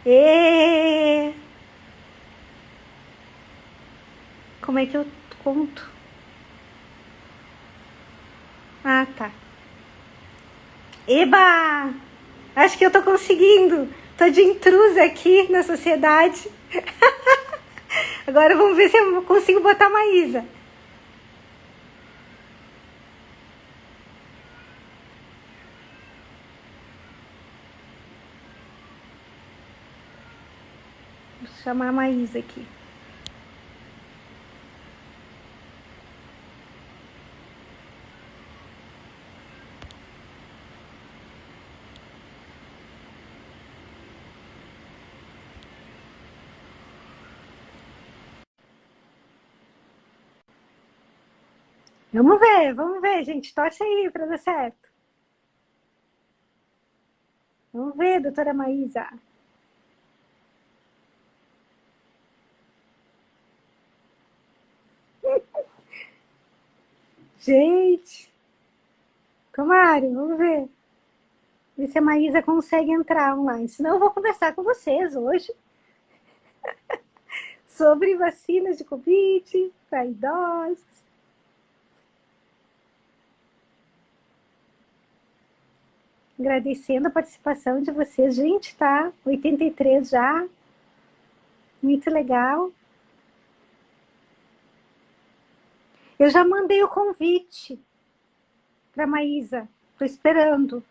E como é que eu conto? Ah, tá. Eba! Acho que eu tô conseguindo. Tô de intrusa aqui na sociedade. Agora vamos ver se eu consigo botar uma Isa. Vou chamar a Maísa aqui. Vamos ver, gente. Torce aí pra dar certo. Vamos ver, doutora Maísa. Gente, Comário, vamos ver. Ver se a Maísa consegue entrar online. Senão eu vou conversar com vocês hoje sobre vacinas de Covid para idosos. Agradecendo a participação de vocês. Gente, tá? 83 já. Muito legal. Eu já mandei o convite para Maísa. Tô esperando.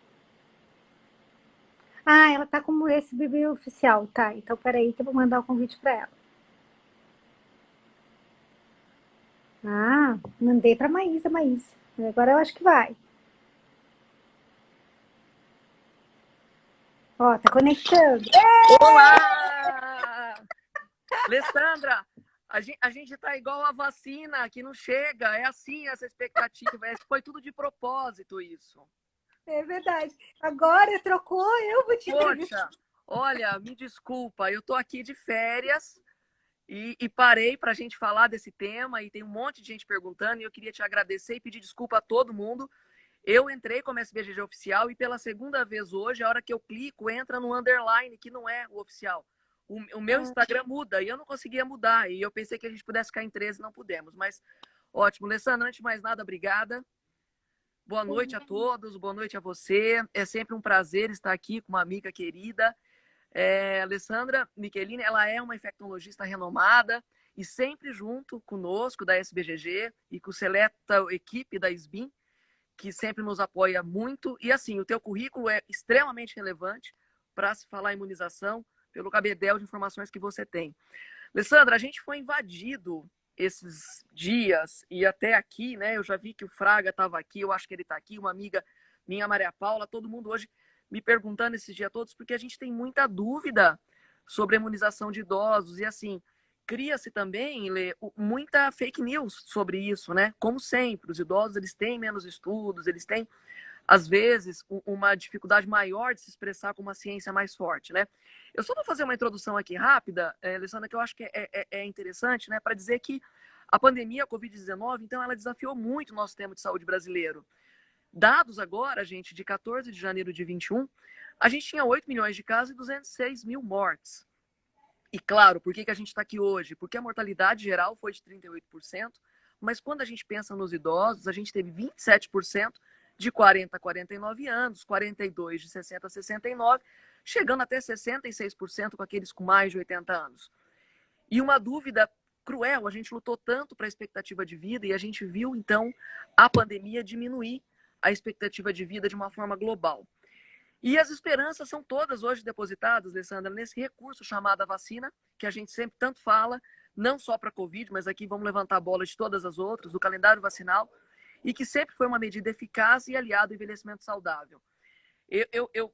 Ah, ela tá como esse bebê oficial, tá? Então peraí que eu vou mandar o convite para ela. Ah, mandei para Maísa, Maísa. Agora eu acho que vai. Ó, tá conectando. Olá! Alessandra, a gente tá igual a vacina, que não chega. É assim essa expectativa. Foi tudo de propósito isso. É verdade. Agora trocou, eu vou te entrevistar. Poxa, olha, me desculpa, eu tô aqui de férias e parei para a gente falar desse tema e tem um monte de gente perguntando e eu queria te agradecer e pedir desculpa a todo mundo. Eu entrei como SBGG oficial e pela segunda vez hoje, a hora que eu clico, entra no underline, que não é o oficial. O meu Instagram muda e eu não conseguia mudar. E eu pensei que a gente pudesse ficar em 13, não pudemos. Mas ótimo. Alessandra, antes de mais nada, obrigada. Boa noite a todos, boa noite a você. É sempre um prazer estar aqui com uma amiga querida. Alessandra Michelini, ela é uma infectologista renomada e sempre junto conosco da SBGG e com a seleta equipe da SBIM, que sempre nos apoia muito. E assim, o teu currículo é extremamente relevante para se falar imunização, pelo cabedal de informações que você tem. Alessandra, a gente foi invadido esses dias e até aqui, né? Eu já vi que o Fraga estava aqui, eu acho que ele está aqui, uma amiga minha, Maria Paula, todo mundo hoje me perguntando esses dias todos, porque a gente tem muita dúvida sobre a imunização de idosos e assim, cria-se também, Lê, muita fake news sobre isso, né? Como sempre, os idosos eles têm menos estudos, eles têm às vezes uma dificuldade maior de se expressar com uma ciência mais forte, né? Eu só vou fazer uma introdução aqui rápida, Alessandra, que eu acho que é interessante, né? Para dizer que a pandemia, a Covid-19, então, ela desafiou muito o nosso sistema de saúde brasileiro. Dados agora, gente, de 14 de janeiro de 21, a gente tinha 8 milhões de casos e 206 mil mortes. E claro, por que a gente está aqui hoje? Porque a mortalidade geral foi de 38%, mas quando a gente pensa nos idosos, a gente teve 27% de 40 a 49 anos, 42 de 60 a 69, chegando até 66% com aqueles com mais de 80 anos. E uma dúvida cruel, a gente lutou tanto para a expectativa de vida e a gente viu, então, a pandemia diminuir a expectativa de vida de uma forma global. E as esperanças são todas hoje depositadas, Alessandra, nesse recurso chamado vacina, que a gente sempre tanto fala, não só para a Covid, mas aqui vamos levantar a bola de todas as outras, do calendário vacinal, e que sempre foi uma medida eficaz e aliada ao envelhecimento saudável. Eu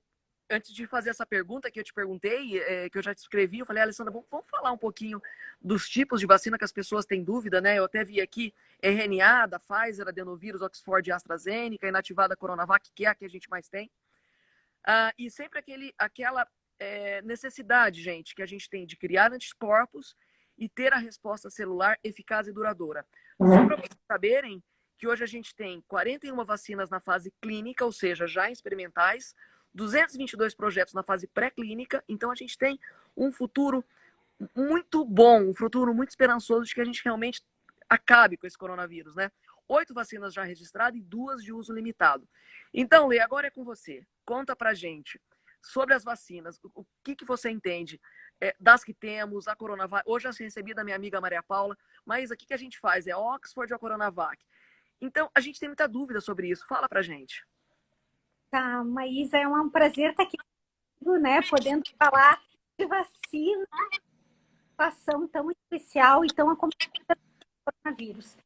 antes de fazer essa pergunta que eu te perguntei, que eu já te escrevi, eu falei, Alessandra, vamos falar um pouquinho dos tipos de vacina que as pessoas têm dúvida, né? Eu até vi aqui RNA, da Pfizer, adenovírus, Oxford e AstraZeneca, inativada Coronavac, que é a que a gente mais tem. E sempre aquela necessidade, gente, que a gente tem de criar anticorpos e ter a resposta celular eficaz e duradoura. Só para vocês saberem que hoje a gente tem 41 vacinas na fase clínica, ou seja, já experimentais, 222 projetos na fase pré-clínica, então a gente tem um futuro muito bom, um futuro muito esperançoso de que a gente realmente acabe com esse coronavírus, né? 8 vacinas já registradas e 2 de uso limitado. Então, Lê, agora é com você. Conta pra gente sobre as vacinas, o que você entende das que temos, a Coronavac. Hoje eu recebi da minha amiga Maria Paula, mas o que a gente faz? É a Oxford ou a Coronavac? Então, a gente tem muita dúvida sobre isso. Fala pra gente. Tá, Maísa, é um prazer estar aqui contigo, né? Podendo falar de vacina, situação tão especial e tão acompanhada do coronavírus.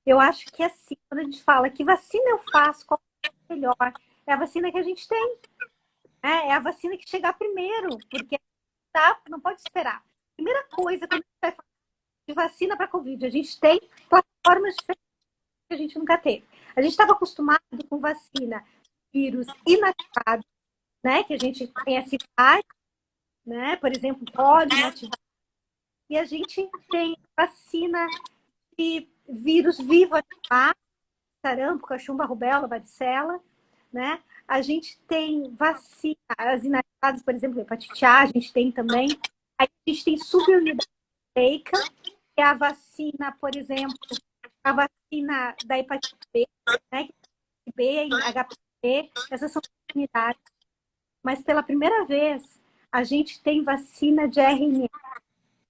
Eu acho que assim, quando a gente fala que vacina eu faço, qual é a melhor? É a vacina que a gente tem, né? É a vacina que chegar primeiro, porque não pode esperar. Primeira coisa, quando a gente vai falar de vacina para Covid, a gente tem plataformas diferentes que a gente nunca teve. A gente estava acostumado com vacina, vírus inativado, né? Que a gente conhece vários, né? Por exemplo, pólio inativado. E a gente tem vacina de vírus vivo ativado, sarampo, cachumba, rubéola, varicela, né? A gente tem vacina, as inativadas, por exemplo, hepatite A, a gente tem também. Aí a gente tem subunidade proteica, que é a vacina, por exemplo, a vacina da hepatite B, né? B e HPV, essas são unidades. Mas pela primeira vez, a gente tem vacina de RNA,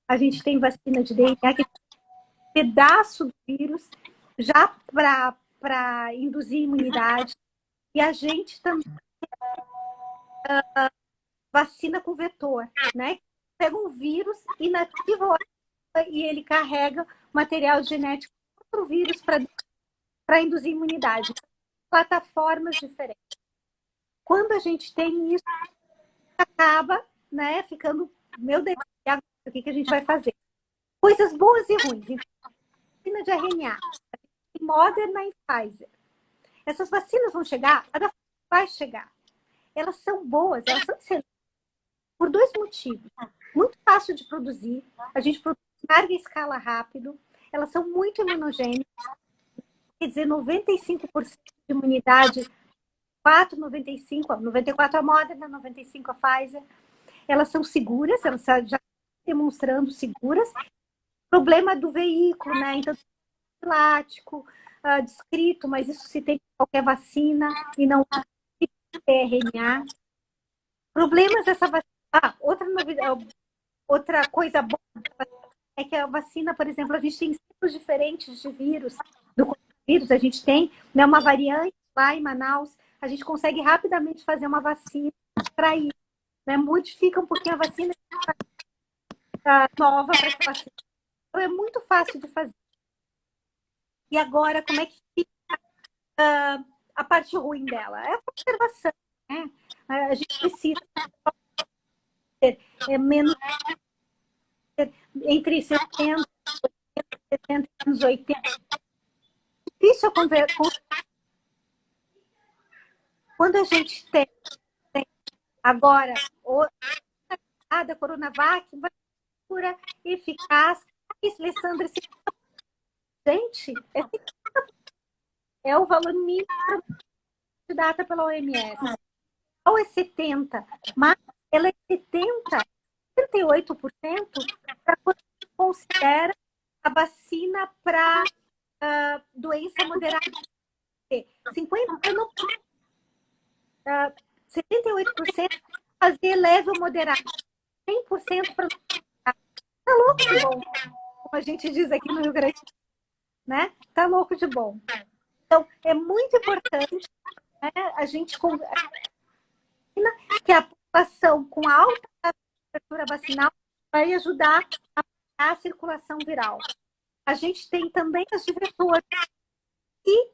a gente tem vacina de DNA, que é um pedaço do vírus, já para induzir imunidade. E a gente também vacina com vetor, né? Pega um vírus inativa e ele carrega material genético de outro vírus para induzir imunidade. Plataformas diferentes. Quando a gente tem isso, acaba, né, ficando, meu Deus, e agora, o que a gente vai fazer? Coisas boas e ruins. Então, vacina de RNA, Moderna e Pfizer. Essas vacinas vão chegar? Vai chegar. Elas são boas, elas são excelentes por 2 motivos. Muito fácil de produzir, a gente produz em larga escala rápido, elas são muito imunogênicas, quer dizer, 95% de imunidade, 95, 94 a Moderna, 95 a Pfizer. Elas são seguras, elas já estão demonstrando seguras. Problema do veículo, né? Então, plástico, descrito, mas isso se tem em qualquer vacina e não RNA. Problemas dessa vacina. Outra novidade, outra coisa boa é que a vacina, por exemplo, a gente tem tipos diferentes de vírus, do coronavírus, a gente tem, né, uma variante lá em Manaus, a gente consegue rapidamente fazer uma vacina para isso, né? Modifica um pouquinho a vacina nova para essa vacina. Então é muito fácil de fazer. E agora, como é que fica a parte ruim dela? É a conservação, né? A gente precisa ter menos entre 70 e 70 anos 80. Difícil quando a gente tem agora a da Coronavac, vacina eficaz, Alessandra, gente, é o valor mínimo de data pela OMS. Qual é 70? Mas ela é 78% para quando se considera a vacina para doença moderada. 50% eu não 78% fazer leve ou moderado. 100% para tá louco de bom, como a gente diz aqui no Rio Grande, né? Tá louco de bom. Então, é muito importante, né, a gente que a população com alta cobertura vacinal vai ajudar a circulação viral. A gente tem também as de vetor e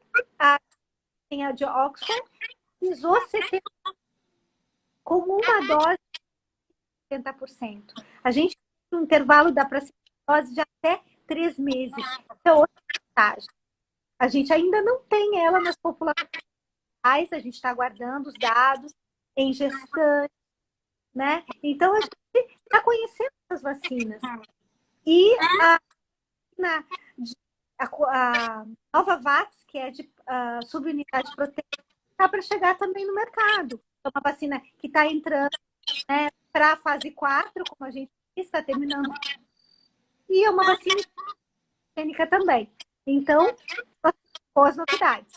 tem a de Oxford, usou 70 com uma dose de 70%. A gente tem um intervalo da dose de até 3 meses. É outra vantagem. A gente ainda não tem ela nas populações, a gente está aguardando os dados em gestantes, né? Então, a gente está conhecendo as vacinas. E a Novavax, que é de subunidade proteica, está para chegar também no mercado. é uma vacina que está entrando, né, para a fase 4, como a gente está terminando, e é uma vacina clínica também. Então, boas novidades.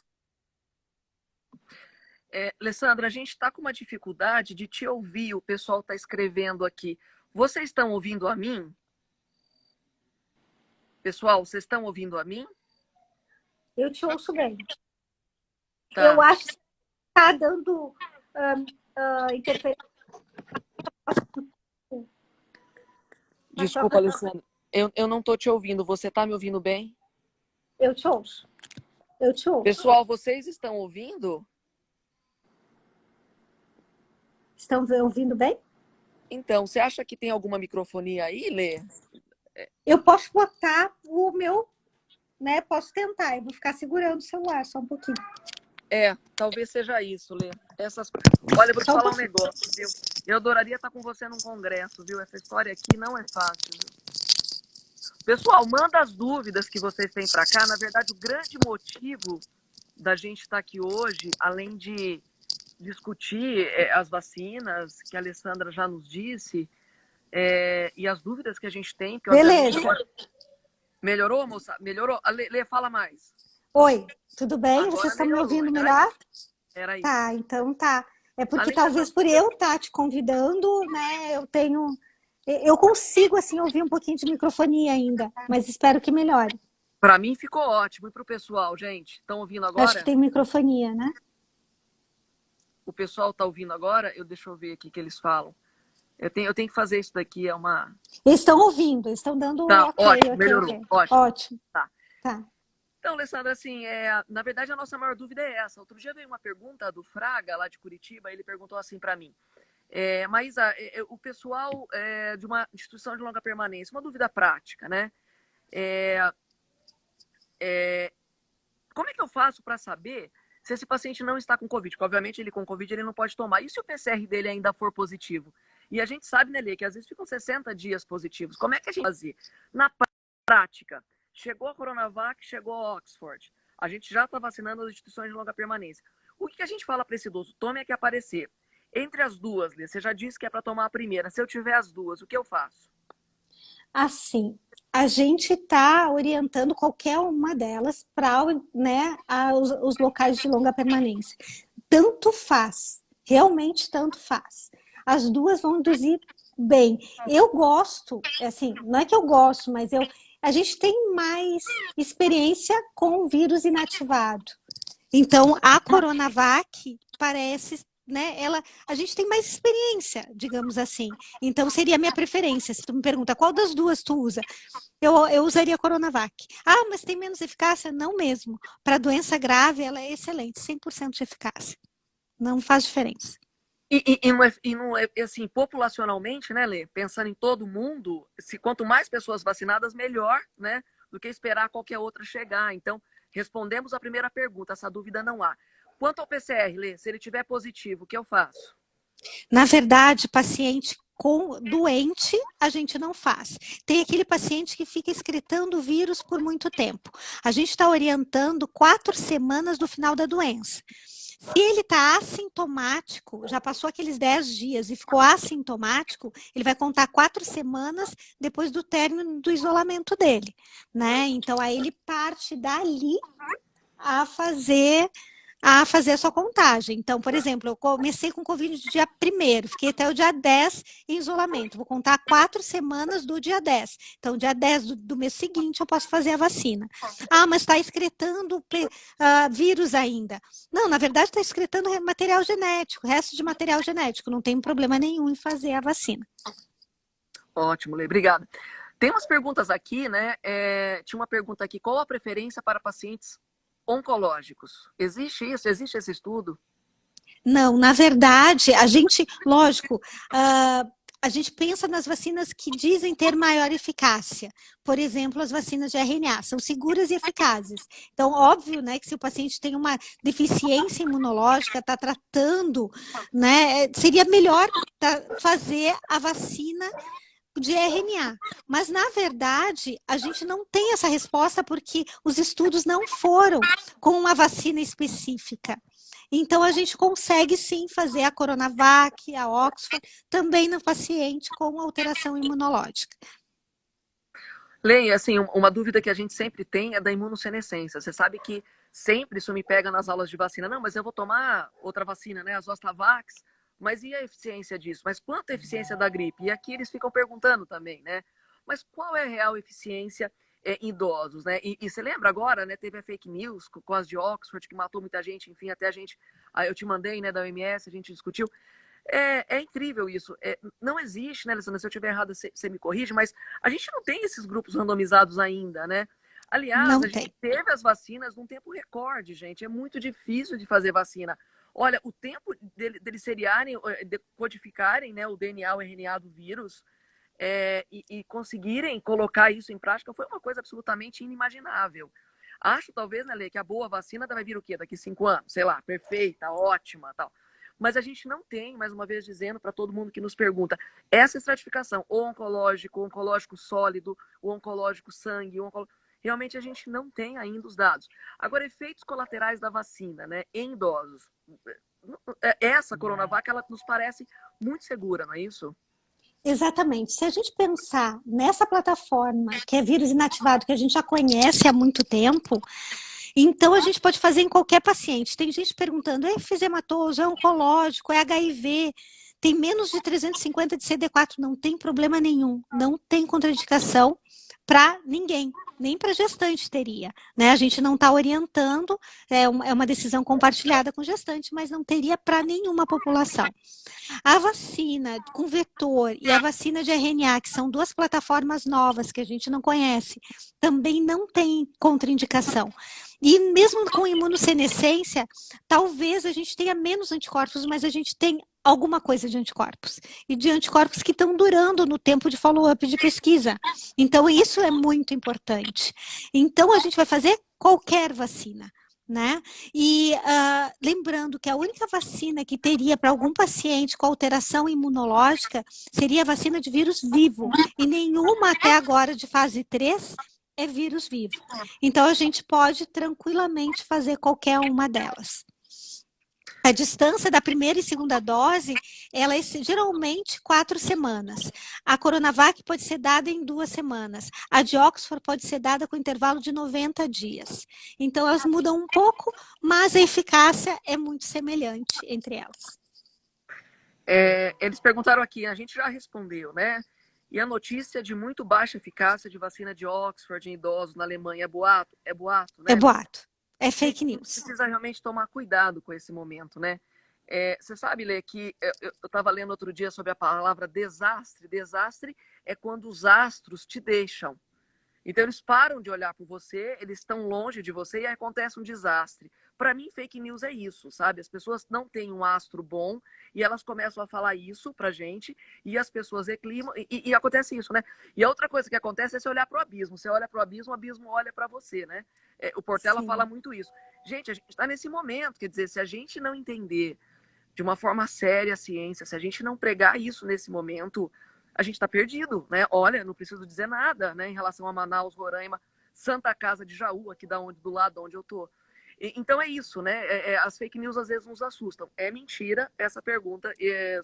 Alessandra, a gente está com uma dificuldade de te ouvir, o pessoal está escrevendo aqui. Vocês estão ouvindo a mim? Pessoal, vocês estão ouvindo a mim? Eu te ouço bem. Tá. Eu acho que está dando interferência. Desculpa, Alessandra. Eu não estou te ouvindo. Você está me ouvindo bem? Eu te ouço. Eu te ouço. Pessoal, vocês estão ouvindo? Estão ouvindo bem? Então, você acha que tem alguma microfonia aí, Lê? Eu posso botar o meu, né? Posso tentar. Eu vou ficar segurando o celular só um pouquinho. Talvez seja isso, Lê. Olha, eu vou te falar um negócio, viu? Eu adoraria estar com você num congresso, viu? Essa história aqui não é fácil, viu? Pessoal, manda as dúvidas que vocês têm para cá. Na verdade, o grande motivo da gente estar aqui hoje, além de discutir as vacinas, que a Alessandra já nos disse, e as dúvidas que a gente tem. Beleza. Melhorou, moça? Melhorou? Lê, fala mais. Oi, tudo bem? Agora vocês estão melhorou, me ouvindo melhor? Era isso. Tá, então tá. É porque talvez por eu estar te convidando, né, eu consigo, assim, ouvir um pouquinho de microfonia ainda, mas espero que melhore. Para mim ficou ótimo. E para o pessoal, gente? Estão ouvindo agora? Acho que tem microfonia, né? O pessoal está ouvindo agora? Deixa eu ver aqui o que eles falam. Eu tenho que fazer isso daqui, Eles estão ouvindo, eles estão dando tá, ok, ótimo, ok, melhorou, ok. ótimo. Tá. Então, Alessandra, assim, na verdade a nossa maior dúvida é essa. Outro dia veio uma pergunta do Fraga, lá de Curitiba, ele perguntou assim para mim. Maísa, o pessoal de uma instituição de longa permanência, uma dúvida prática, né? Como é que eu faço para saber se esse paciente não está com Covid? Porque, obviamente, ele com Covid ele não pode tomar. E se o PCR dele ainda for positivo? E a gente sabe, né, Lê, que às vezes ficam 60 dias positivos. Como é que a gente vai fazer? Na prática, chegou a Coronavac, chegou a Oxford. A gente já está vacinando as instituições de longa permanência. O que a gente fala para esse idoso? Tome a que aparecer. Entre as duas, Lê, você já disse que é para tomar a primeira. Se eu tiver as duas, o que eu faço? Assim, a gente está orientando qualquer uma delas para, né, os locais de longa permanência. Tanto faz, realmente tanto faz. As duas vão induzir bem. Eu gosto, assim, não é que eu gosto, mas a gente tem mais experiência com o vírus inativado. Então, a Coronavac parece, né, a gente tem mais experiência, digamos assim. Então, seria a minha preferência. Se tu me pergunta qual das duas tu usa, eu usaria a Coronavac. Ah, mas tem menos eficácia? Não mesmo. Para doença grave, ela é excelente, 100% de eficácia. Não faz diferença. E não é assim, populacionalmente, né, Lê? Pensando em todo mundo, quanto mais pessoas vacinadas, melhor, né? Do que esperar qualquer outra chegar. Então, respondemos a primeira pergunta, essa dúvida não há. Quanto ao PCR, Lê, se ele tiver positivo, o que eu faço? Na verdade, paciente doente, a gente não faz. Tem aquele paciente que fica excretando o vírus por muito tempo. A gente está orientando 4 semanas do final da doença. Se ele está assintomático, já passou aqueles 10 dias e ficou assintomático, ele vai contar 4 semanas depois do término do isolamento dele, né? Então, aí ele parte dali a fazer a sua contagem. Então, por exemplo, eu comecei com Covid no dia 1º, fiquei até o dia 10 em isolamento. Vou contar 4 semanas do dia 10. Então, dia 10 do mês seguinte, eu posso fazer a vacina. Ah, mas está excretando vírus ainda. Não, na verdade, está excretando material genético, resto de material genético. Não tem problema nenhum em fazer a vacina. Ótimo, Lê. Obrigada. Tem umas perguntas aqui, né? Tinha uma pergunta aqui. Qual a preferência para pacientes oncológicos? Existe isso? Existe esse estudo? Não, na verdade, a gente, lógico, a gente pensa nas vacinas que dizem ter maior eficácia. Por exemplo, as vacinas de RNA são seguras e eficazes. Então, óbvio, né, que se o paciente tem uma deficiência imunológica, está tratando, né, seria melhor fazer a vacina de RNA. Mas, na verdade, a gente não tem essa resposta porque os estudos não foram com uma vacina específica. Então, a gente consegue sim fazer a Coronavac, a Oxford, também no paciente com alteração imunológica. Lei, assim, uma dúvida que a gente sempre tem é da imunossenescência. Você sabe que sempre isso me pega nas aulas de vacina. Não, mas eu vou tomar outra vacina, né? A Zostavax. Mas e a eficiência disso? Mas quanta a eficiência da gripe? E aqui eles ficam perguntando também, né? Mas qual é a real eficiência em idosos, né? E você lembra agora, né? Teve a fake news com as de Oxford, que matou muita gente, enfim, até a gente... Eu te mandei, né, da OMS, a gente discutiu. É incrível isso. Não existe, né, Alessandra? Se eu estiver errado, você me corrige, mas a gente não tem esses grupos randomizados ainda, né? Aliás, Não a gente tem. teve as vacinas num tempo recorde, gente. É muito difícil de fazer vacina. Olha, o tempo deles seriarem, decodificarem, né, o DNA, o RNA do vírus e conseguirem colocar isso em prática foi uma coisa absolutamente inimaginável. Acho, talvez, né, Lê, que a boa vacina vai vir o quê? Daqui 5 anos, sei lá, perfeita, ótima, tal. Mas a gente não tem, mais uma vez dizendo para todo mundo que nos pergunta, essa estratificação, o oncológico sólido, o oncológico sangue, realmente a gente não tem ainda os dados. Agora, efeitos colaterais da vacina, né, em idosos. Essa Coronavac, ela nos parece muito segura, não é isso? Exatamente. Se a gente pensar nessa plataforma, que é vírus inativado, que a gente já conhece há muito tempo, então a gente pode fazer em qualquer paciente. Tem gente perguntando, é efizematoso, é oncológico, é HIV, tem menos de 350 de CD4, não tem problema nenhum, não tem contraindicação para ninguém, nem para gestante teria. Né? A gente não está orientando, é uma decisão compartilhada com gestante, mas não teria para nenhuma população. A vacina com vetor e a vacina de RNA, que são duas plataformas novas que a gente não conhece, também não tem contraindicação. E mesmo com imunossenescência, talvez a gente tenha menos anticorpos, mas a gente tem alguma coisa de anticorpos. E de anticorpos que estão durando no tempo de follow-up de pesquisa. Então, isso é muito importante. Então, a gente vai fazer qualquer vacina. Né? E lembrando que a única vacina que teria para algum paciente com alteração imunológica seria a vacina de vírus vivo, e nenhuma até agora de fase 3 é vírus vivo. Então a gente pode tranquilamente fazer qualquer uma delas. A distância da primeira e segunda dose, ela é geralmente 4 semanas. A Coronavac pode ser dada em 2 semanas. A de Oxford pode ser dada com intervalo de 90 dias. Então, elas mudam um pouco, mas a eficácia é muito semelhante entre elas. Eles perguntaram aqui, a gente já respondeu, né? E a notícia de muito baixa eficácia de vacina de Oxford em idosos na Alemanha é boato? É boato, né? É boato. É fake Gente, news. precisa realmente tomar cuidado com esse momento, né? Você sabe, Lê, que eu estava lendo outro dia sobre a palavra desastre. Desastre é quando os astros te deixam. Então eles param de olhar por você, eles estão longe de você e aí acontece um desastre. Para mim, fake news é isso, sabe? As pessoas não têm um astro bom e elas começam a falar isso pra gente e as pessoas reclamam e acontece isso, né? E a outra coisa que acontece é você olhar pro abismo. Você olha pro abismo, o abismo olha para você, né? O Portela fala Sim. muito isso. Gente, a gente está nesse momento, quer dizer, se a gente não entender de uma forma séria a ciência, se a gente não pregar isso nesse momento, a gente está perdido, né? Olha, não preciso dizer nada, né, em relação a Manaus, Roraima, Santa Casa de Jaú, aqui do lado onde eu tô. Então é isso, né? As fake news às vezes nos assustam. É mentira essa pergunta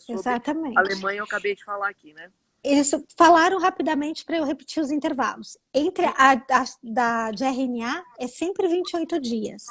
sobre a Exatamente. Alemanha, eu acabei de falar aqui, né? Eles falaram rapidamente para eu repetir os intervalos. Entre de RNA é sempre 28 dias.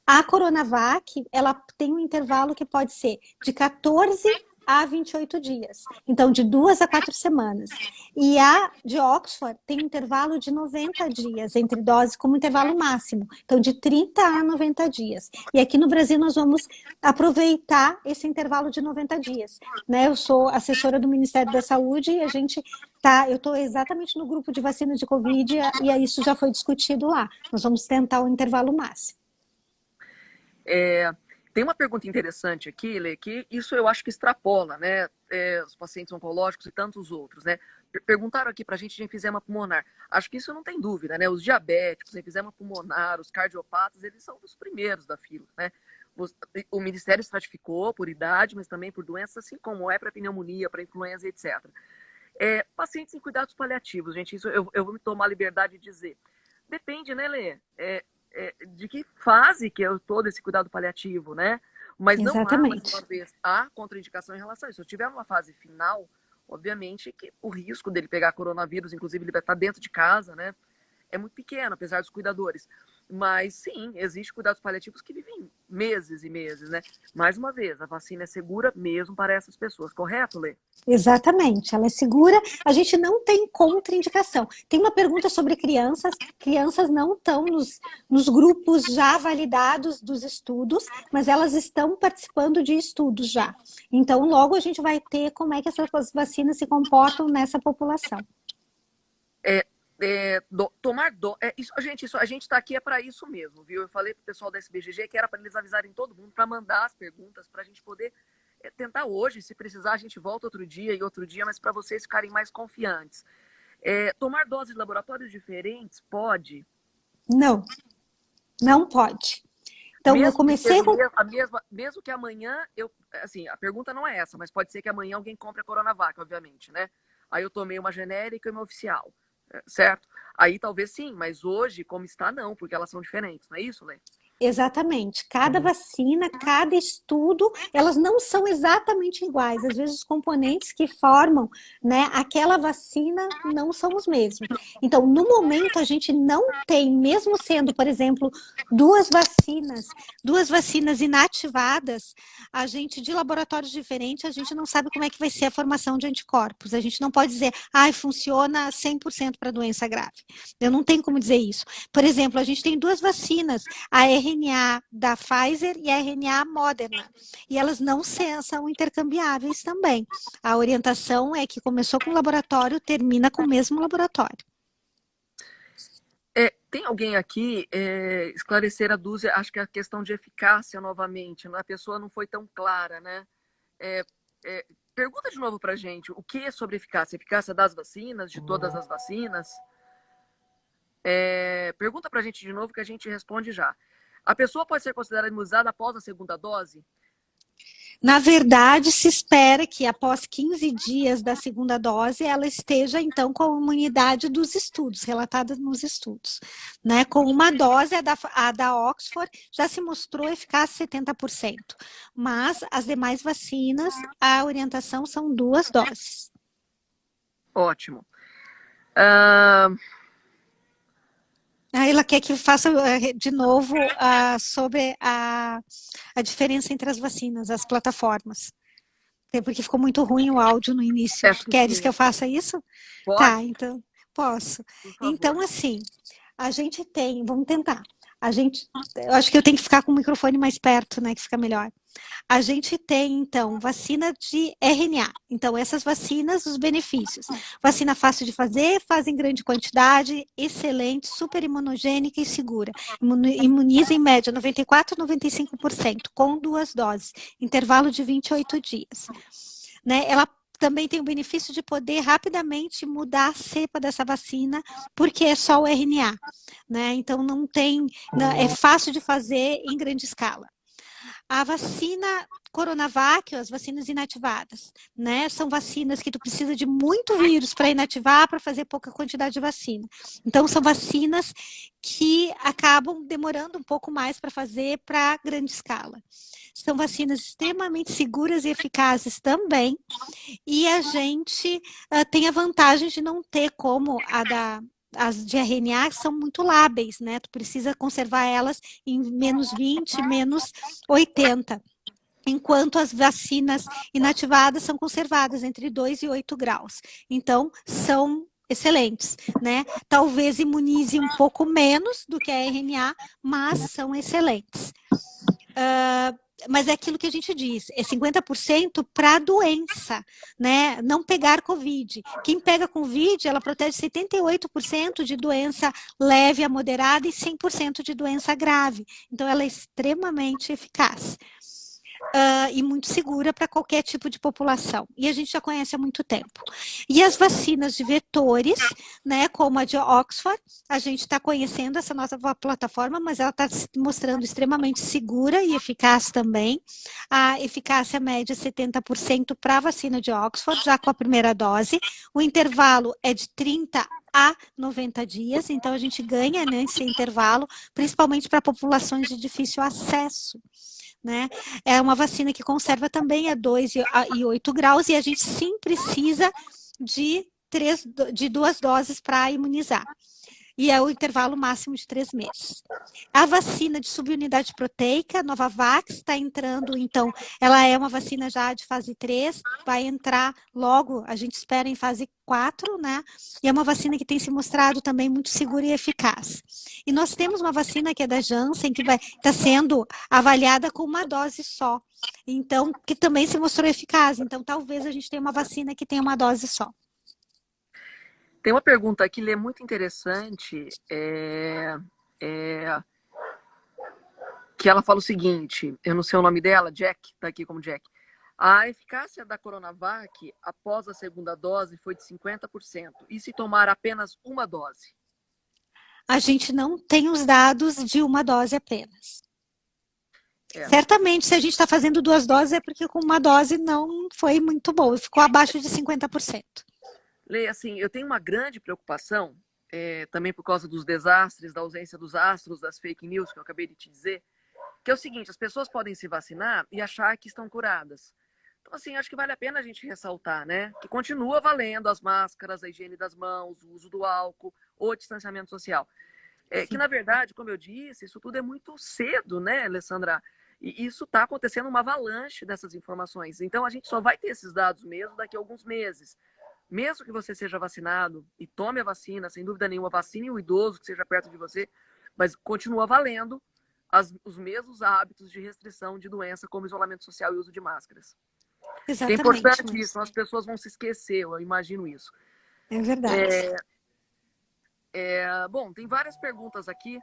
A Coronavac, ela tem um intervalo que pode ser de 14 a 28 dias. Então, de 2 a 4 semanas. E a de Oxford tem um intervalo de 90 dias entre doses como intervalo máximo. Então, de 30 a 90 dias. E aqui no Brasil nós vamos aproveitar esse intervalo de 90 dias. Né? Eu sou assessora do Ministério da Saúde e eu estou exatamente no grupo de vacina de Covid e isso já foi discutido lá. Nós vamos tentar o intervalo máximo. Tem uma pergunta interessante aqui, Lê, que isso eu acho que extrapola, né? Os pacientes oncológicos e tantos outros, né? Perguntaram aqui para a gente de enfisema pulmonar. Acho que isso não tem dúvida, né? Os diabéticos, enfisema pulmonar, os cardiopatas, eles são os primeiros da fila, né? O Ministério estratificou por idade, mas também por doenças, assim como para pneumonia, para influenza, etc. Pacientes em cuidados paliativos, gente, isso eu vou me tomar a liberdade de dizer. Depende, né, Lê? De que fase que eu estou desse cuidado paliativo, né? Mas não há, mais uma Exatamente. vez, há contraindicação em relação a isso. Se eu estiver numa fase final, obviamente que o risco dele pegar coronavírus, inclusive ele vai estar dentro de casa, né? É muito pequeno, apesar dos cuidadores. Mas sim, existe cuidados paliativos que vivem meses e meses, né? Mais uma vez, a vacina é segura mesmo para essas pessoas, correto, Lê? Exatamente, ela é segura, a gente não tem contraindicação. Tem uma pergunta sobre crianças, crianças não estão nos grupos já validados dos estudos, mas elas estão participando de estudos já. Então, logo a gente vai ter como é que essas vacinas se comportam nessa população. Isso, a gente está aqui é para isso mesmo, viu? Eu falei pro pessoal da SBGG que era para eles avisarem todo mundo para mandar as perguntas para a gente poder tentar hoje. Se precisar, a gente volta outro dia e outro dia, mas para vocês ficarem mais confiantes. Tomar doses de laboratórios diferentes pode? Não, não pode. Então, eu Mesmo que comecei seja com. mesmo que amanhã assim, a pergunta não é essa, mas pode ser que amanhã alguém compre a Coronavac, obviamente, né? Aí eu tomei uma genérica e uma oficial, certo? Aí talvez sim, mas hoje, como está, não, porque elas são diferentes, não é isso, Lê? Exatamente. Cada vacina, cada estudo, elas não são exatamente iguais. Às vezes os componentes que formam, né, aquela vacina não são os mesmos. Então, no momento, a gente não tem, mesmo sendo, por exemplo, duas vacinas inativadas, a gente, de laboratórios diferentes, a gente não sabe como é que vai ser a formação de anticorpos. A gente não pode dizer, funciona 100% para doença grave. Eu não tenho como dizer isso. Por exemplo, a gente tem duas vacinas, a RNA da Pfizer e a RNA Moderna. E elas não são intercambiáveis também. A orientação é que começou com o laboratório, termina com o mesmo laboratório. Tem alguém aqui esclarecer a dúvida, acho que a questão de eficácia novamente, a pessoa não foi tão clara, né? Pergunta de novo para a gente, o que é sobre eficácia? Eficácia das vacinas, de todas as vacinas? Pergunta para a gente de novo que a gente responde já. A pessoa pode ser considerada imunizada após a segunda dose? Na verdade, se espera que após 15 dias da segunda dose, ela esteja, então, com a imunidade dos estudos, relatada nos estudos. Né? Com uma dose, a da Oxford já se mostrou eficaz 70%. Mas as demais vacinas, a orientação são 2 doses. Ótimo. Ela quer que faça de novo sobre a diferença entre as vacinas, as plataformas. Porque ficou muito ruim o áudio no início. Queres que eu faça isso? Pode? Tá, então posso. Por favor. Então, assim, a gente tem, vamos tentar. Eu acho que eu tenho que ficar com o microfone mais perto, né, que fica melhor. A gente tem, então, vacina de RNA. Então, essas vacinas, os benefícios. Vacina fácil de fazer, faz em grande quantidade, excelente, super imunogênica e segura. Imuniza em média 94% a 95%, com 2 doses, intervalo de 28 dias. Né? Ela também tem o benefício de poder rapidamente mudar a cepa dessa vacina, porque é só o RNA. Né? Então, é fácil de fazer em grande escala. A vacina Coronavac, as vacinas inativadas, né? São vacinas que tu precisa de muito vírus para inativar, para fazer pouca quantidade de vacina. Então, são vacinas que acabam demorando um pouco mais para fazer para grande escala. São vacinas extremamente seguras e eficazes também, e a gente tem a vantagem de não ter como as de RNA são muito lábeis, né? Tu precisa conservar elas em menos 20, menos 80. Enquanto as vacinas inativadas são conservadas entre 2 e 8 graus. Então, são excelentes, né? Talvez imunize um pouco menos do que a RNA, mas são excelentes. Mas é aquilo que a gente diz, é 50% para a doença, né? Não pegar Covid. Quem pega Covid, ela protege 78% de doença leve a moderada e 100% de doença grave. Então, ela é extremamente eficaz. E muito segura para qualquer tipo de população. E a gente já conhece há muito tempo. E as vacinas de vetores, né, como a de Oxford, a gente está conhecendo essa nova plataforma, mas ela está se mostrando extremamente segura e eficaz também. A eficácia média é 70% para a vacina de Oxford, já com a primeira dose. O intervalo é de 30 a 90 dias, então a gente ganha nesse intervalo, principalmente para populações de difícil acesso. né? É uma vacina que conserva também a 2 e 8 graus e a gente sim precisa de 2 doses para imunizar. E é o intervalo máximo de 3 meses. A vacina de subunidade proteica, Novavax, está entrando, então, ela é uma vacina já de fase 3, vai entrar logo, a gente espera em fase 4, né? E é uma vacina que tem se mostrado também muito segura e eficaz. E nós temos uma vacina que é da Janssen, que está sendo avaliada com uma dose só. Então, que também se mostrou eficaz. Então, talvez a gente tenha uma vacina que tenha uma dose só. Tem uma pergunta aqui, Lê, muito interessante, que ela fala o seguinte, eu não sei o nome dela, Jack, tá aqui como Jack. A eficácia da Coronavac após a segunda dose foi de 50%. E se tomar apenas uma dose? A gente não tem os dados de uma dose apenas. Certamente, se a gente está fazendo 2 doses, é porque com uma dose não foi muito boa, ficou abaixo de 50%. Lê, assim, eu tenho uma grande preocupação, também por causa dos desastres, da ausência dos astros, das fake news que eu acabei de te dizer, que é o seguinte, as pessoas podem se vacinar e achar que estão curadas. Então, assim, acho que vale a pena a gente ressaltar, né? Que continua valendo as máscaras, a higiene das mãos, o uso do álcool, o distanciamento social. Que, na verdade, como eu disse, isso tudo é muito cedo, né, Alessandra? E isso está acontecendo uma avalanche dessas informações. Então, a gente só vai ter esses dados mesmo daqui a alguns meses. Mesmo que você seja vacinado e tome a vacina, sem dúvida nenhuma, vacine o idoso que seja perto de você, mas continua valendo os mesmos hábitos de restrição de doença, como isolamento social e uso de máscaras. Exatamente. É importante isso, as pessoas vão se esquecer, eu imagino isso. É verdade. Bom, tem várias perguntas aqui.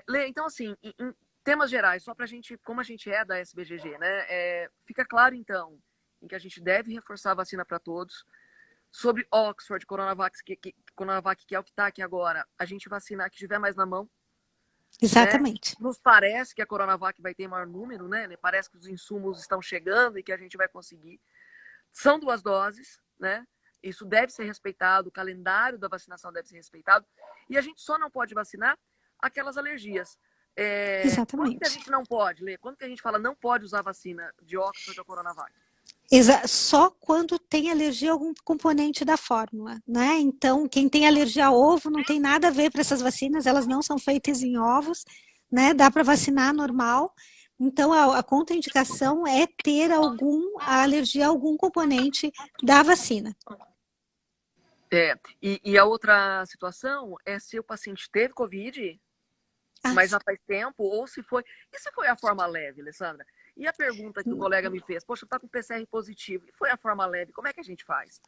Lê, então, assim, em temas gerais, só para a gente, como a gente é da SBGG, né? Fica claro, então, em que a gente deve reforçar a vacina para todos. Sobre Oxford, Coronavac, Coronavac, que é o que está aqui agora, a gente vacinar que estiver mais na mão. Exatamente. Né? Nos parece que a Coronavac vai ter maior número, né? Parece que os insumos estão chegando e que a gente vai conseguir. São 2 doses, né? Isso deve ser respeitado, o calendário da vacinação deve ser respeitado. E a gente só não pode vacinar aquelas alergias. Exatamente. Quando que a gente não pode, Lê? Quando que a gente fala não pode usar a vacina de Oxford ou Coronavac? Só quando tem alergia a algum componente da fórmula, né? Então, quem tem alergia a ovo não tem nada a ver para essas vacinas, elas não são feitas em ovos, né? Dá para vacinar normal. Então, a contraindicação é ter a alergia a algum componente da vacina. E a outra situação é se o paciente teve Covid, mas já faz tempo, ou se foi... E se foi a forma leve, Alessandra? E a pergunta que o colega me fez, poxa, tá com PCR positivo, e foi a forma leve, como é que a gente faz?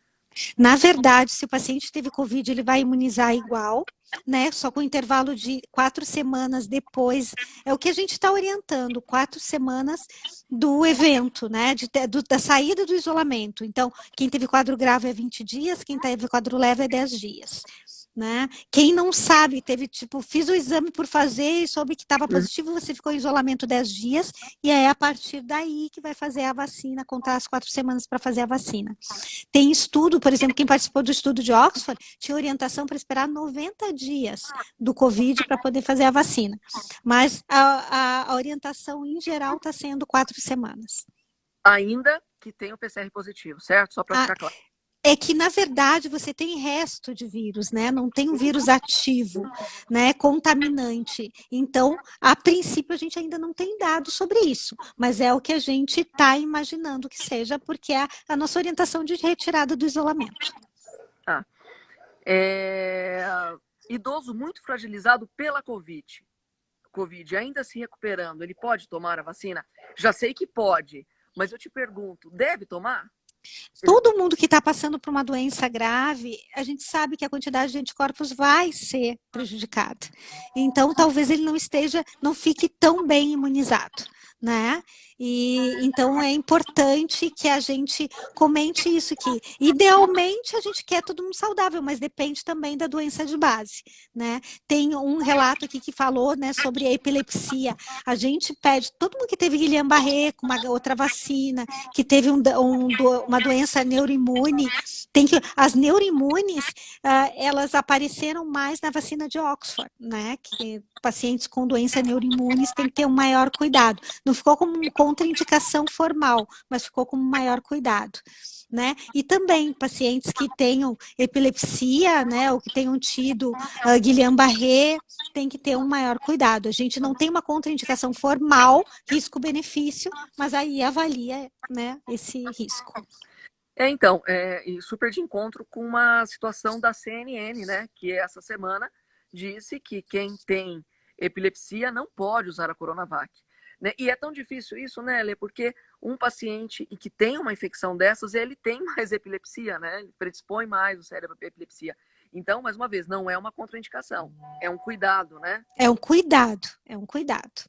Na verdade, se o paciente teve Covid, ele vai imunizar igual, né? Só com intervalo de 4 semanas depois. É o que a gente está orientando, 4 semanas do evento, né? Da saída do isolamento. Então, quem teve quadro grave é 20 dias, quem teve quadro leve é 10 dias. Né? Quem não sabe, fiz o exame por fazer e soube que estava positivo, você ficou em isolamento 10 dias, e é a partir daí que vai fazer a vacina, contar as 4 semanas para fazer a vacina. Tem estudo, por exemplo, quem participou do estudo de Oxford, tinha orientação para esperar 90 dias do Covid para poder fazer a vacina. Mas a orientação, em geral, está sendo 4 semanas. Ainda que tenha o PCR positivo, certo? Só para ficar claro. É que, na verdade, você tem resto de vírus, né? Não tem um vírus ativo, né? Contaminante. Então, a princípio, a gente ainda não tem dados sobre isso, mas é o que a gente está imaginando que seja, porque é a nossa orientação de retirada do isolamento. Idoso muito fragilizado pela Covid, ainda se recuperando, ele pode tomar a vacina? Já sei que pode, mas eu te pergunto, deve tomar? Todo mundo que está passando por uma doença grave, a gente sabe que a quantidade de anticorpos vai ser prejudicada. Então, talvez ele não fique tão bem imunizado, né? E então é importante que a gente comente isso aqui. Idealmente a gente quer todo mundo saudável, mas depende também da doença de base, né? Tem um relato aqui que falou, né, sobre a epilepsia. A gente pede, todo mundo que teve Guillain-Barré com uma outra vacina, que teve uma doença neuroimune, as neuroimunes, elas apareceram mais na vacina de Oxford, né? Que pacientes com doença neuroimunes têm que ter um maior cuidado. Não ficou como contraindicação formal, mas ficou com maior cuidado. Né? E também pacientes que tenham epilepsia, né, ou que tenham tido Guillain-Barré, tem que ter um maior cuidado. A gente não tem uma contraindicação formal, risco-benefício, mas aí avalia, né, esse risco. Então, e super de encontro com uma situação da CNN, né, que essa semana disse que quem tem epilepsia não pode usar a Coronavac. Né? E é tão difícil isso, né, Lê? Porque um paciente que tem uma infecção dessas, ele tem mais epilepsia, né? Ele predispõe mais o cérebro para epilepsia. Então, mais uma vez, não é uma contraindicação, é um cuidado, né? É um cuidado, é um cuidado.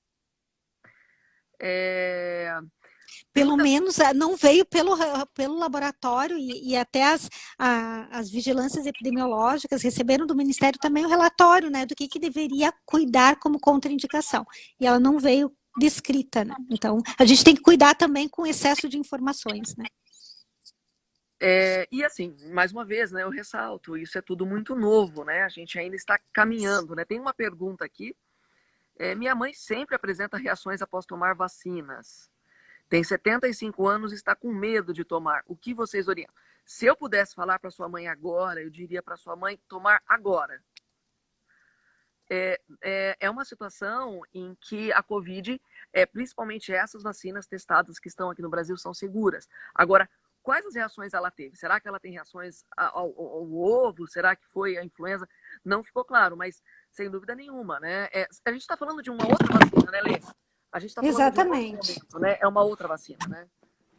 Pelo menos não veio pelo laboratório e até as vigilâncias epidemiológicas receberam do Ministério também o relatório, né, do que deveria cuidar como contraindicação. E ela não veio descrita, né? Então, a gente tem que cuidar também com excesso de informações, né? E assim, mais uma vez, né, eu ressalto, isso é tudo muito novo, né? A gente ainda está caminhando, né? Tem uma pergunta aqui. Minha mãe sempre apresenta reações após tomar vacinas. Tem 75 anos e está com medo de tomar. O que vocês orientam? Se eu pudesse falar para sua mãe agora, eu diria para sua mãe tomar agora. É uma situação em que a Covid, principalmente essas vacinas testadas que estão aqui no Brasil, são seguras. Agora, quais as reações ela teve? Será que ela tem reações ao ovo? Será que foi a influenza? Não ficou claro, mas sem dúvida nenhuma, né? A gente está falando de uma outra vacina, né, Lê? A gente está falando Exatamente. de um outro momento, né? É uma outra vacina, né?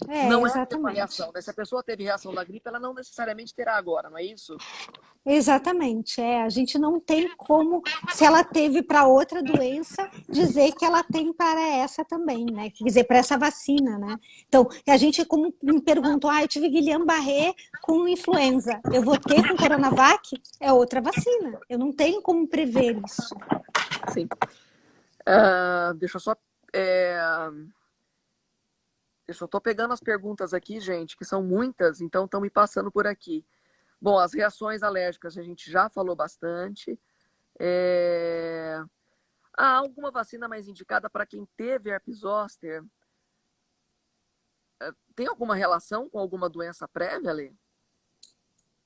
Não é a mesma reação, né? Se a pessoa teve reação da gripe, ela não necessariamente terá agora, não é isso? Exatamente, a gente não tem como, se ela teve para outra doença, dizer que ela tem para essa também, né? Quer dizer, para essa vacina, né? Então, a gente, como me perguntam, eu tive Guillain-Barré com influenza, eu vou ter com Coronavac? É outra vacina, eu não tenho como prever isso. Sim. Deixa eu só... Eu só tô pegando as perguntas aqui, gente, que são muitas, então estão me passando por aqui. Bom, as reações alérgicas a gente já falou bastante. Há alguma vacina mais indicada para quem teve herpes zoster? Tem alguma relação com alguma doença prévia, Lê?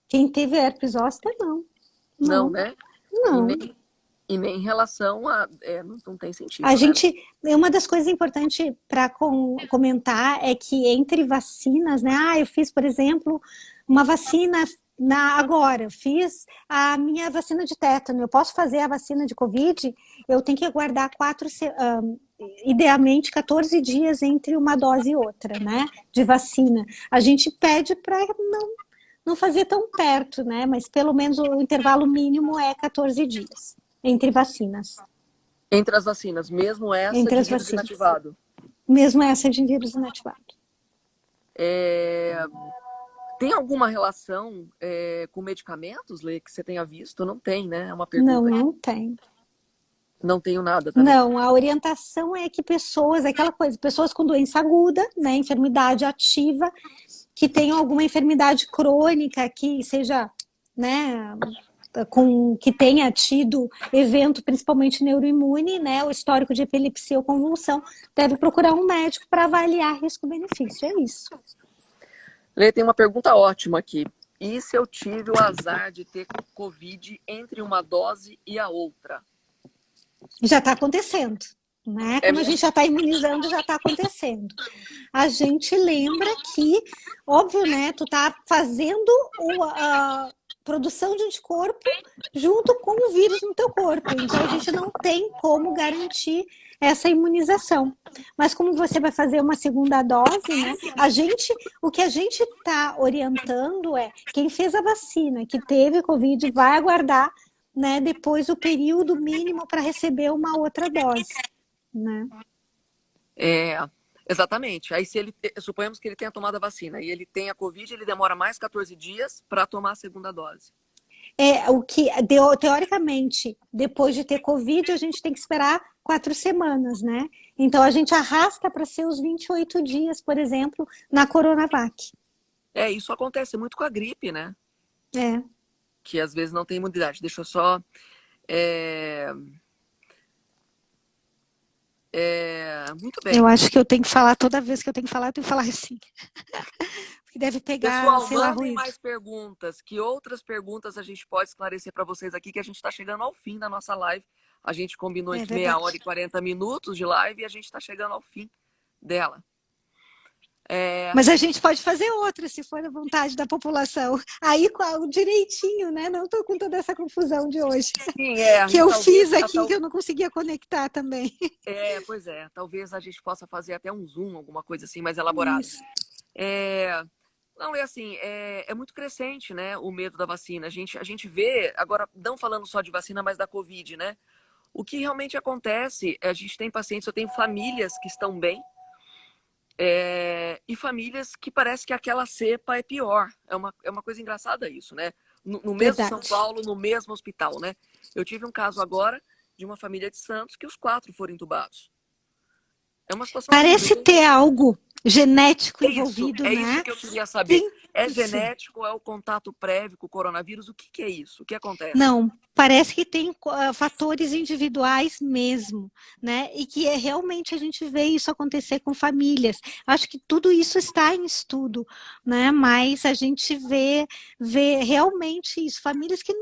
Quem teve herpes zoster, não. Não, né? Não. E nem em relação a... não tem sentido, A né? gente, uma das coisas importantes para comentar é que entre vacinas, né? Eu fiz, por exemplo, uma vacina agora, fiz a minha vacina de tétano, eu posso fazer a vacina de Covid, eu tenho que aguardar idealmente 14 dias entre uma dose e outra, né? De vacina. A gente pede para não fazer tão perto, né? Mas pelo menos o intervalo mínimo é 14 dias entre vacinas. Entre as vacinas, mesmo essa entre de vírus inativado? Mesmo essa de vírus inativado. Tem alguma relação com medicamentos, Lê, que você tenha visto? Não tem, né? É uma pergunta. Não tem. Não tenho nada também. Não, a orientação é que pessoas com doença aguda, né, enfermidade ativa, que tenham alguma enfermidade crônica, que seja, né, que tenha tido evento principalmente neuroimune, né, o histórico de epilepsia ou convulsão, deve procurar um médico para avaliar risco-benefício, é isso. Lê, tem uma pergunta ótima aqui. E se eu tive o azar de ter Covid entre uma dose e a outra? Já está acontecendo, né? Como a gente já está imunizando, já está acontecendo. A gente lembra que, óbvio, né? Tu tá fazendo a produção de anticorpo junto com o vírus no teu corpo. Então, a gente não tem como garantir essa imunização. Mas como você vai fazer uma segunda dose, né? O que a gente está orientando é quem fez a vacina, que teve Covid, vai aguardar, né, depois o período mínimo para receber uma outra dose, né? Exatamente. Aí se ele, suponhamos que ele tenha tomado a vacina e ele tem a Covid, ele demora mais 14 dias para tomar a segunda dose. É o que, teoricamente, depois de ter Covid, a gente tem que esperar 4 semanas, né? Então a gente arrasta para ser os 28 dias, por exemplo, na Coronavac. Isso acontece muito com a gripe, né? É. Que às vezes não tem imunidade. Deixa eu só. É, muito bem. Eu acho que eu tenho que falar toda vez que eu tenho que falar, eu tenho que falar assim. Porque deve pegar, Pessoal, sei lá, mandem ruído. mais perguntas. Que outras perguntas a gente pode esclarecer para vocês aqui, que a gente está chegando ao fim da nossa live. A gente combinou É entre meia hora verdade. e 40 minutos de live e a gente está chegando ao fim dela. É, Mas a gente pode fazer outra, se for a vontade da população. Aí, qual, direitinho, né? Não estou com toda essa confusão de hoje. sim, Que e eu talvez, fiz aqui, que eu não conseguia conectar também. pois é, talvez a gente possa fazer até um Zoom, alguma coisa assim mais elaborada. Isso. É, não, é assim, é muito crescente, né, o medo da vacina. A gente vê, agora, não falando só de vacina, mas da Covid, né? O que realmente acontece, a gente tem pacientes, eu tenho famílias que estão bem, e famílias que parece que aquela cepa é pior. É uma coisa engraçada isso, né? No mesmo São Verdade. Paulo, no mesmo hospital, né? Eu tive um caso agora de uma família de Santos que os 4 foram entubados. É uma situação horrível. Parece ter algo genético envolvido, É isso né? que eu queria saber. Tem É isso. genético, é o contato prévio com o coronavírus? O que, que é isso? O que acontece? Não, parece que tem fatores individuais mesmo, né? E que realmente a gente vê isso acontecer com famílias. Acho que tudo isso está em estudo, né? Mas a gente vê realmente isso, famílias que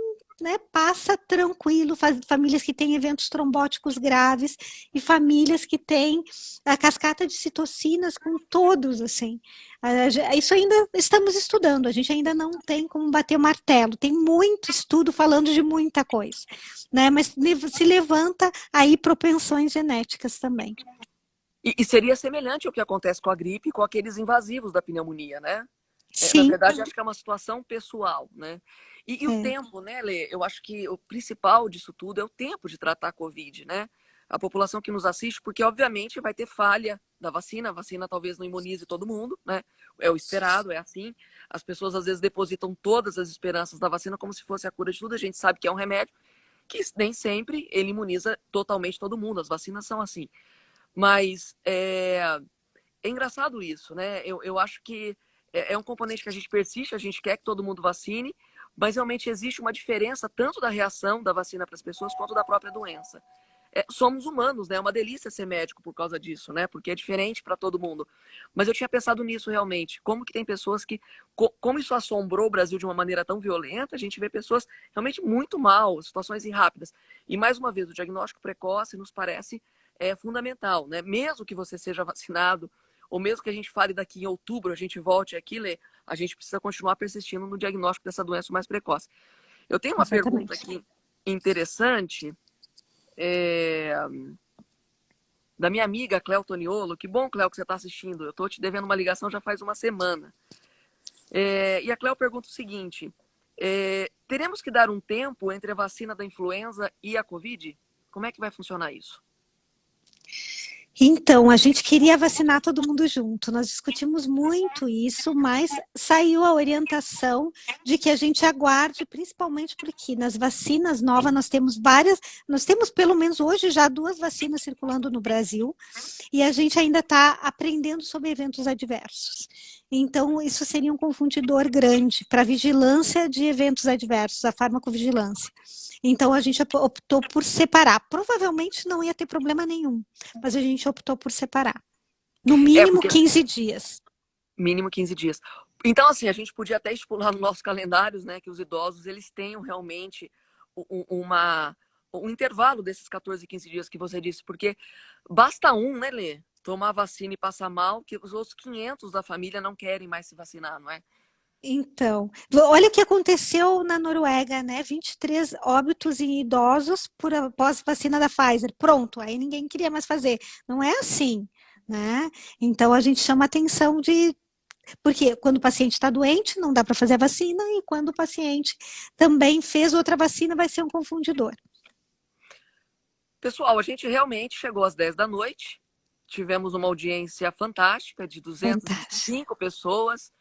né, passa tranquilo, famílias que têm eventos trombóticos graves e famílias que têm a cascata de citocinas com todos, assim. Isso ainda estamos estudando, a gente ainda não tem como bater o martelo, tem muito estudo falando de muita coisa, né? Mas se levanta aí propensões genéticas também. E seria semelhante ao que acontece com a gripe, com aqueles invasivos da pneumonia, né? Na Sim, verdade, acho que é uma situação pessoal, né? E o é, tempo, né, Lê? Eu acho que o principal disso tudo é o tempo de tratar a Covid, né? A população que nos assiste, porque obviamente vai ter falha da vacina, a vacina talvez não imunize todo mundo, né? É o esperado, é assim. As pessoas às vezes depositam todas as esperanças da vacina como se fosse a cura de tudo. A gente sabe que é um remédio que nem sempre ele imuniza totalmente todo mundo. As vacinas são assim. Mas é engraçado isso, né? Eu acho que é um componente que a gente persiste, a gente quer que todo mundo vacine, mas realmente existe uma diferença tanto da reação da vacina para as pessoas quanto da própria doença. Somos humanos, né? É uma delícia ser médico por causa disso, né? Porque é diferente para todo mundo. Mas eu tinha pensado nisso realmente. Como que tem pessoas que. Como isso assombrou o Brasil de uma maneira tão violenta, a gente vê pessoas realmente muito mal, situações rápidas. E mais uma vez, o diagnóstico precoce nos parece fundamental, né? Mesmo que você seja vacinado, ou mesmo que a gente fale daqui em outubro, a gente volte aqui, Lê, a gente precisa continuar persistindo no diagnóstico dessa doença mais precoce. Eu tenho uma pergunta exatamente. aqui interessante. É, da minha amiga Cléo Toniolo. Que bom, Cléo, que você está assistindo. Eu estou te devendo uma ligação já faz uma semana. E a Cléo pergunta o seguinte: teremos que dar um tempo entre a vacina da influenza e a Covid? Como é que vai funcionar isso? Então, a gente queria vacinar todo mundo junto. Nós discutimos muito isso, mas saiu a orientação de que a gente aguarde, principalmente porque nas vacinas novas nós temos várias, nós temos pelo menos hoje já 2 vacinas circulando no Brasil, e a gente ainda está aprendendo sobre eventos adversos. Então, isso seria um confundidor grande para a vigilância de eventos adversos, a farmacovigilância. Então, a gente optou por separar. Provavelmente não ia ter problema nenhum, mas a gente optou por separar. No mínimo Porque 15 dias. mínimo 15 dias. Então, assim, a gente podia até estipular nos nossos calendários, né, que os idosos eles tenham realmente um intervalo desses 14, 15 dias que você disse, porque basta um, né, Lê, tomar vacina e passar mal, que os outros 500 da família não querem mais se vacinar, não é? Então, olha o que aconteceu na Noruega, né? 23 óbitos em idosos por após vacina da Pfizer. Pronto, aí ninguém queria mais fazer. Não é assim, né? Então a gente chama atenção de porque quando o paciente está doente, não dá para fazer a vacina, e quando o paciente também fez outra vacina, vai ser um confundidor. Pessoal, a gente realmente chegou às 10 da noite. tivemos uma audiência fantástica de Fantástico. 205 pessoas.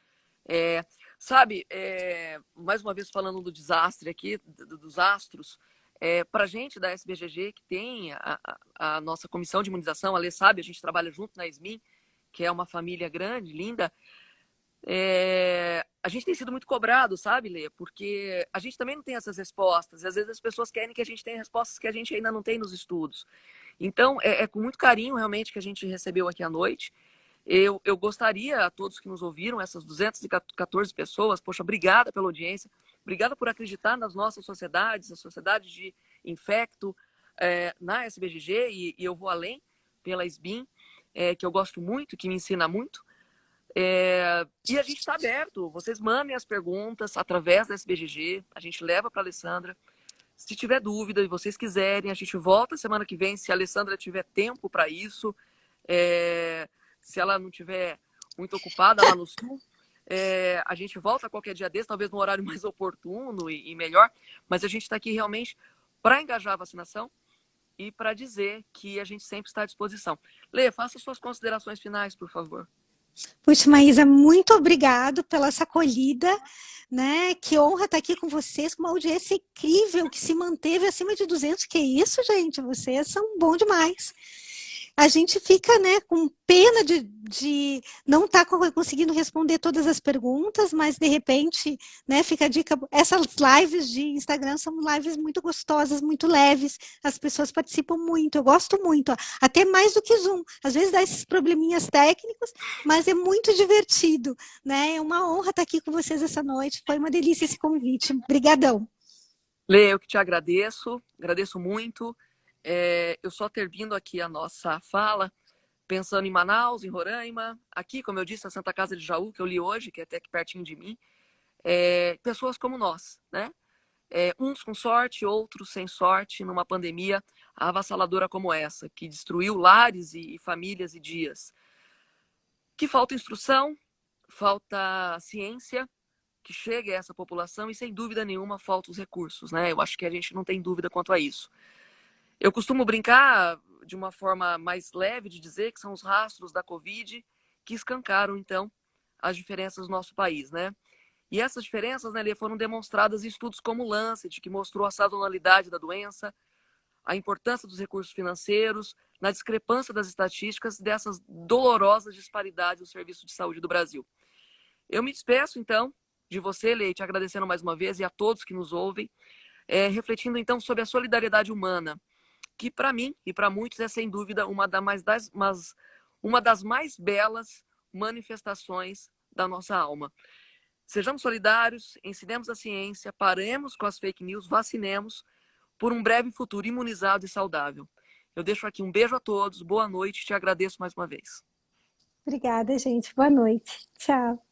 Sabe, mais uma vez falando do desastre aqui, dos astros, para a gente da SBGG, que tem a nossa comissão de imunização, a Lê sabe, a gente trabalha junto na SMIN, que é uma família grande, linda, a gente tem sido muito cobrado, sabe, Lê? Porque a gente também não tem essas respostas, e às vezes as pessoas querem que a gente tenha respostas que a gente ainda não tem nos estudos. Então, é com muito carinho, realmente, que a gente recebeu aqui à noite. Eu gostaria, a todos que nos ouviram, essas 214 pessoas, poxa, obrigada pela audiência, obrigada por acreditar nas nossas sociedades, a sociedade de infecto, na SBGG, e eu vou além, pela SBIM, que eu gosto muito, que me ensina muito. E a gente está aberto, vocês mandem as perguntas através da SBGG, a gente leva para a Alessandra. Se tiver dúvida e vocês quiserem, a gente volta semana que vem, se a Alessandra tiver tempo para isso. Se ela não tiver muito ocupada lá no Sul, a gente volta qualquer dia desse, talvez num horário mais oportuno e melhor, mas a gente está aqui realmente para engajar a vacinação e para dizer que a gente sempre está à disposição. Lê, faça suas considerações finais, por favor. Puxa, Maísa, muito obrigado pela essa acolhida, né? Que honra estar aqui com vocês, com uma audiência incrível que se manteve acima de 200. Que isso, gente? Vocês são bons demais. A gente fica, né, com pena de não estar conseguindo responder todas as perguntas, mas de repente, né, fica a dica. Essas lives de Instagram são lives muito gostosas, muito leves, as pessoas participam muito, eu gosto muito, até mais do que Zoom. Às vezes dá esses probleminhas técnicos, mas é muito divertido, né? É uma honra estar aqui com vocês essa noite, foi uma delícia esse convite. Obrigadão. Lê, eu que te agradeço muito. Eu só termino aqui a nossa fala, pensando em Manaus, em Roraima, aqui, como eu disse, a Santa Casa de Jaú, que eu li hoje, que é até aqui pertinho de mim, pessoas como nós, né? Uns com sorte, outros sem sorte, numa pandemia avassaladora como essa, que destruiu lares e famílias e dias. Que falta instrução, falta ciência, que chegue a essa população e, sem dúvida nenhuma, faltam os recursos, né? Eu acho que a gente não tem dúvida quanto a isso. Eu costumo brincar de uma forma mais leve de dizer que são os rastros da Covid que escancaram, então, as diferenças do nosso país, né? E essas diferenças, né, foram demonstradas em estudos como o Lancet, que mostrou a sazonalidade da doença, a importância dos recursos financeiros, na discrepância das estatísticas dessas dolorosas disparidades no serviço de saúde do Brasil. Eu me despeço, então, de você, Leite, agradecendo mais uma vez e a todos que nos ouvem, refletindo, então, sobre a solidariedade humana, que para mim e para muitos é sem dúvida uma das mais belas manifestações da nossa alma. Sejamos solidários, ensinemos a ciência, paremos com as fake news, vacinemos por um breve futuro imunizado e saudável. Eu deixo aqui um beijo a todos, boa noite, te agradeço mais uma vez. Obrigada, gente. Boa noite. Tchau.